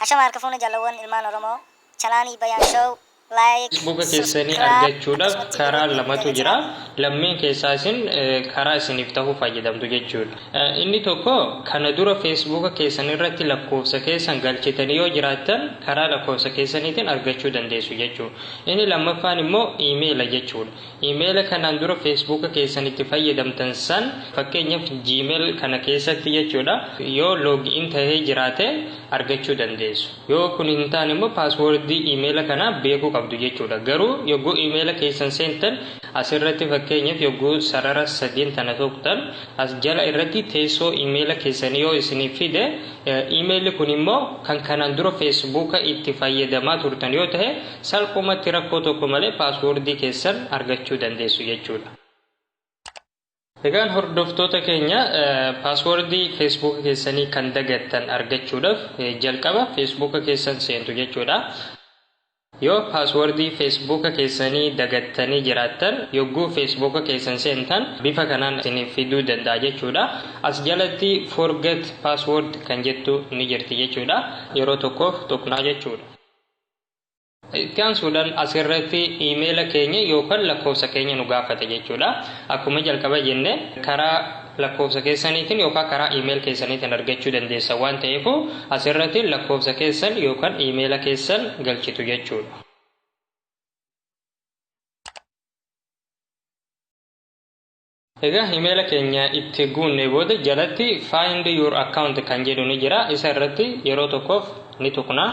Hashama harka fuuna jaalawwan ilmaan Oromoo chalaanii Bayaan Show like Facebook keessanii argachuudhaaf karaa lamatu jira. Lammeen keessaa isin karaa isiniif ta'uu fayyadamtu jechuudha. Inni tokko kana dura Facebook keessan irratti lakkoofsa keessan galchitanii yoo jiraattan karaa lakkoofsa keessaniitiin argachuu dandeessu jechuudha. Inni lammaffaan immoo email jechuudha. Email kanaan dura Facebook keessanitti fayyadamtan san fakkeenyaaf Gmail kana keessatti jechuudha. Yoo login ta'ee jiraate argachuu dandeessu. Yoo kun hin taane immoo passwordii email kana beekuu qabdu jechuudha. Garuu yogguu email keessan seentan asirratti fakkeenyaaf yogguu sarara sadiin tana tuqtan as jala irratti teessoo email keessanii yoo isiniif fide email kun immoo kan kanaan dura Facebook itti fayyadamaa turtan yoo ta'e salphumatti rakkoo tokko malee passwordii keessan argachuu dandeessu jechuudha. Egaan hordoftoota keenya passwordii Facebook keessanii kan dagattan argachuudhaaf jalqaba Facebook keessan seentu jechuudha. Yoo passwordii Facebook keessanii dagattanii jiraattan yogguu Facebook keessan seentan bifa kanaan isiniif fiduu danda'a jechuudha. As jalatti forget password kan jettu ni jirti jechuudha. Yeroo tokkoof tuqnaa jechuudha. Itti aansuudhaan asirratti email keenya yookaan lakkoofsa keenya nu gaafata jechuudha. Akkuma jalqaba jenne karaa lakkoofsa keessaniitiin yookaan karaa email keessaniitiin argachuu dandeessa waan ta'eef asirratti lakkoofsa keessan yookaan email keessan galchitu jechuudha. Egaa email keenya itti guunne booda jalatti find your account kan jedhu ni jira. Isa irratti yeroo tokkoof ni tuqna.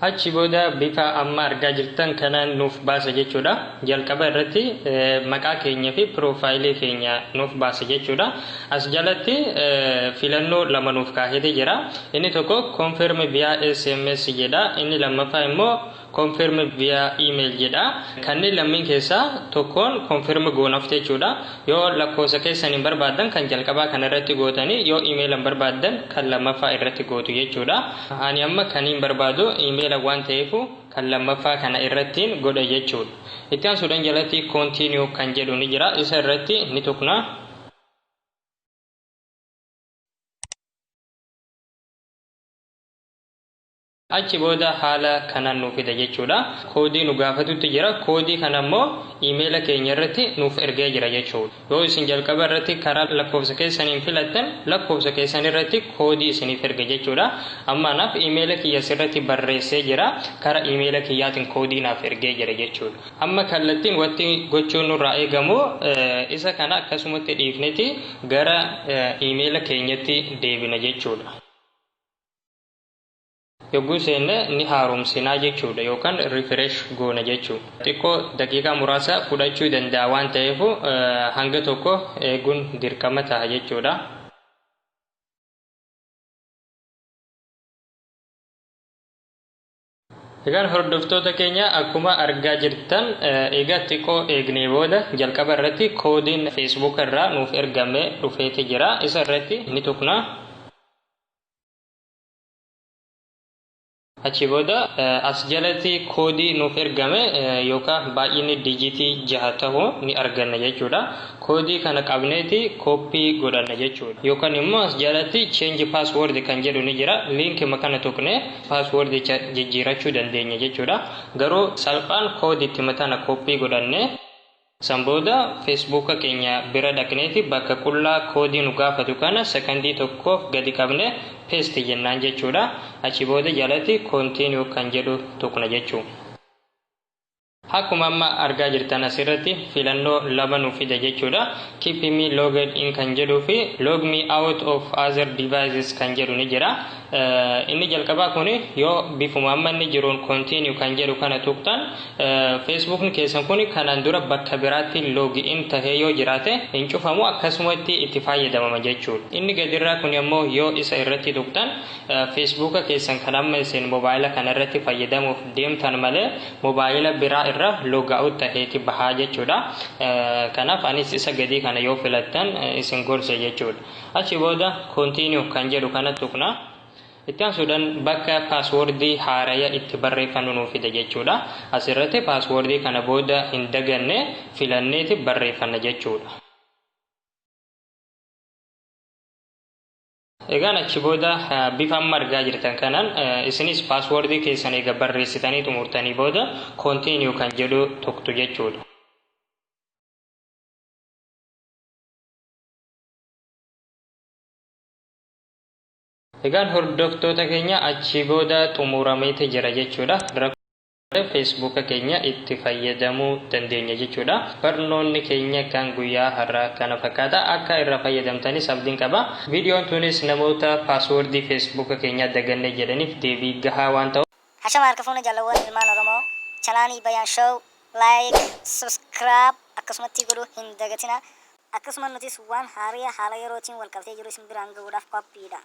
Achi booda bifa amma argaa jirtan kanaan nuuf baasa jechuudha. Jalqaba irratti maqaa keenya fi profaayilii keenya nuuf baasa jechuudha. As jalatti filannoo lama nuuf kaa'ee jira. Inni tokko confirm via SMS jedha. Inni lammaffaa immoo confirm via email jedha. Kanneen lammiin keessaa tokkoon confirm goonaaf jechuudha. Yoo lakkoofsa keessaniin barbaadan kan jalqabaa kana irratti gootanii yoo email barbaadan kan lammaffaa irratti gootu jechuudha. Ani amma kaniin barbaadu email waan ta'eef kan lammaffaa kana irratti godha jechuudha. Itti aansuudhaan jalatti continue kan jedhu ni jira. Isa irratti ni tuqna. Achi booda haala kanaan nuuf fida jechuudha. Koodii nu gaafatutti jira. Koodii kana immoo email keenya irratti nuuf ergee jira jechuudha. Yoo isin jalqaba irratti karaa lakkoofsa keessaniin filattan lakkoofsa keessan irratti koodii isiniif erga jechuudha. Amma naaf email kiyya asirratti barreessee jira. Karaa email kiyyaatiin koodii naaf ergee jira jechuudha. Amma kallattiin wanti gochuun nurraa eegamu isa kana akkasumatti dhiifneti gara email keenyatti deebina jechuudha. Yogguu seenne ni haaromsinaa jechuudha yookaan refresh goona jechuudha. Xiqqoo daqiiqaa muraasa fudhachuu danda'a waan ta'eef hanga tokko eeguun dirqama ta'a jechuudha. Egaan hordoftoota keenya akkuma argaa jirtan egaa xiqqoo eegnee booda jalqaba irratti koodiin Facebook irraa nuuf ergame dhufeeti jira. Isa irratti ni tuqna. Achi booda as jalatti koodii nuuf ergame yookaan baay'inni dijitii 6 ta'uu ni arganna jechuudha. Koodii kana qabneeti koppii godhanna jechuudha. Yookaan immoo as jalatti change password kan jedhu ni jira. Linkii makana tuqne password jijjiirachuu dandeenya jechuudha. Garuu salphaan koodii itti matana koppii godhanne Sambooda Facebook keenya bira dhaqneeti bakka qullaa koodii nu gaafatu kana sekondii tokkoof gadi qabne paste jennaan jechuudha. Achi booda jalatti continue kan jedhu tuqna jechuudha. Akkuma amma argaa jirtan asirratti filannoo lama nuuf fida jechuudha. Keep me logged in kan jedhuu fi log me out of other devices kan jedhu ni jira. Inni jalqabaa kuni yoo bifuma amma inni jiruun continue kan jedhu kana tuqtan Facebook keessan kuni kanaan dura bakka biraatti log in tahee yoo jiraate hin cufamu akkasumatti itti fayyadamama jechuudha. Inni gadirraa kun immoo yoo isa irratti tuqtan Facebook keessan kan amma isin mobaayila kana irratti fayyadamuuf deemtan malee mobaayila biraa irra log out taheeti bahaa jechuudha. Kanaaf anis isa gadii kana yoo filattan isin gorsa jechuudha. Achi booda continue kan jedhu kana tuqna. Itti aansuudhaan bakka passwordii haaraya itti barreeffannu nuuf fida jechuudha. Asirratti passwordii kana booda hin daganne filanneeti barreeffanna jechuudha. Egaan achi booda bifa amma argaa jirtan kanaan isinis paaswoordii keessan eega barreessitanii xumurtanii booda koontiiniyuu kan jedhu tuqxu jechuudha. Egaan hordoftoota keenya achi booda xumurameeti jira jechuudha. Facebook keenya itti fayyadamuu dandeenya jechuudha. Barnoonni keenya kan guyyaa har'aa kana fakkaata. Akka irra fayyadamtanis abdiin qaba. Viidiyoon tunis namoota paaswoordii Facebook keenya daganne jedhaniif deebii gahaa waan ta'u. Hashama harka fuuna jaalawwan ilmaan Oromoo chanaanii Bayaan Show like subscribe akkasumatti godhuu hin dagatina. Akkasuma nutis waan haaraa haala yerootiin wal qabtee jiru isin biraan gahuudhaaf qophiidha.